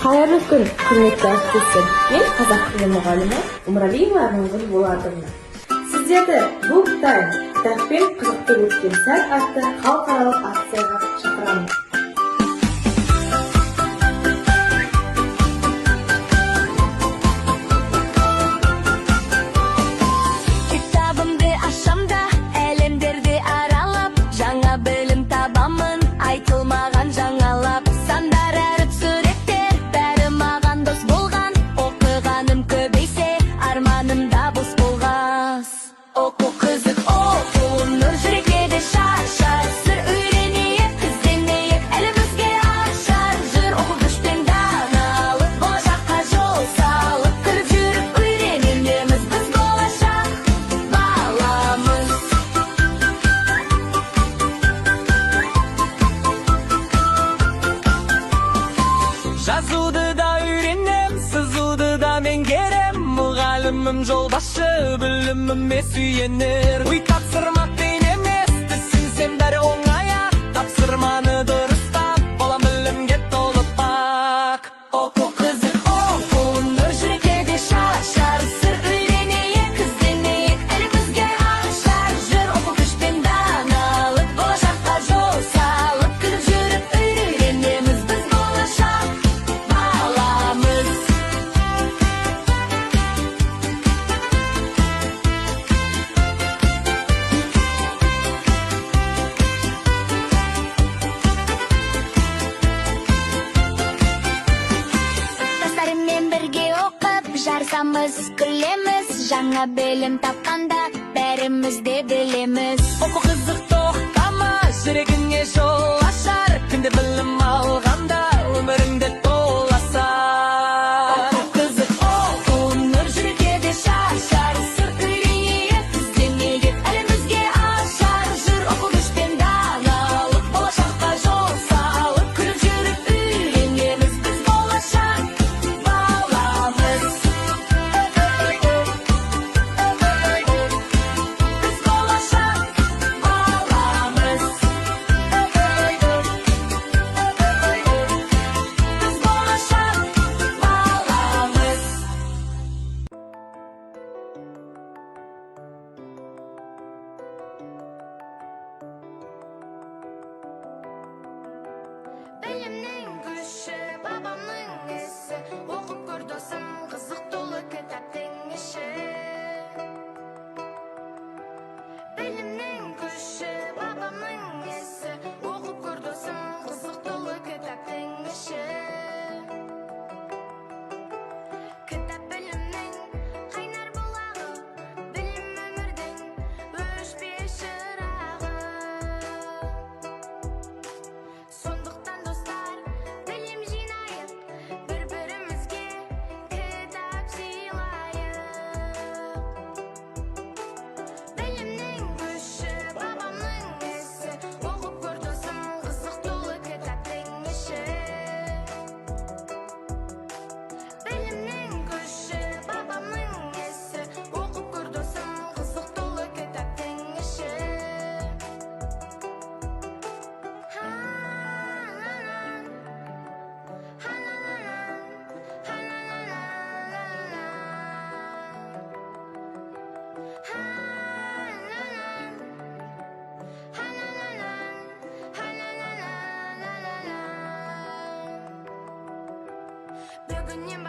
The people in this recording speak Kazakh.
Қайырлы күн, құрметті әріптестер. Мен қазақ тілі мұғалімі Умралиева Армангүл Болатовна. Сіздерді Book Time кітаппен қызықты өткен сәт атты халықаралық акцияға шақырамын. Kitabımda aşamda elemdерді аралап, жаңа білім табамын, айтылмаған жаңалап. Сандар әріп суреттер, бәрі маған дос болған. Оқығаным көбейсе, арманым да бос болғас. Оқу қызық, оқу нұр жүрекке шашар. Сыр үйренейік, ізденейік, әлімізге ашар. Жүр оқу күшпен даналық, болашаққа жол салып. Кіріп жүріп үйренеміз, біз болашақ баламыз. Жазуды да үйренем, сызуды да меңгерем. Мұғалімім жолбашы, біліміме сүйенер. Үй тапсырмақ дейін емес, түсінсем бәрі оңай-ақ. Тапсырманы дұрыстап, болам білімге толып бақ. Оқу қызық, оқу нұр жүрекке шашар. Сыр үйренейік, ізденейік, әлімізге ашар. Жүр оқу күшпен даналық, болашаққа жол салып. Кіріп жүріп үйренеміз, біз болашақ баламыз. Достарыммен бірге оқып, жарысамыз, күлеміз. Жаңа білім тапқанда бәріміз де білеміз. Оқу қызық, тоқтама, жүрегіңе жол ашар. Күнде білім алғанда өміріңде толасар. Оқу қызық, оқу нұр жүрекке шашар. Сыр үйренейік, ізденейік, әлімізге ашар. Жүр оқу күшпен даналық, болашаққа жол салып. Күліп жүріп үйренеміз, біз болашақ баламыз. Біз болашақ баламыз. Біз болашақ баламыз. Білімнің күші, бабамның ісі. Оқып көр досым, қызық толы кітаптың іші. Білімнің күші, бабамның ісі. Оқып көр досым, қызық толы кітаптың іші. Кітап білімнің қайнар бұлағы, білім өмірдің өшпес шырағы. Сондықтан достар, білім жинайық, бір-бірімізге кітап сыйлайық. Білімнің күші, бабамның ісі. Оқып көр досым, қызық толы кітаптың іші. Білімнің күші, бабамның ісі. Оқып көр досым, қызық толы кітаптың іші. Бүгіннен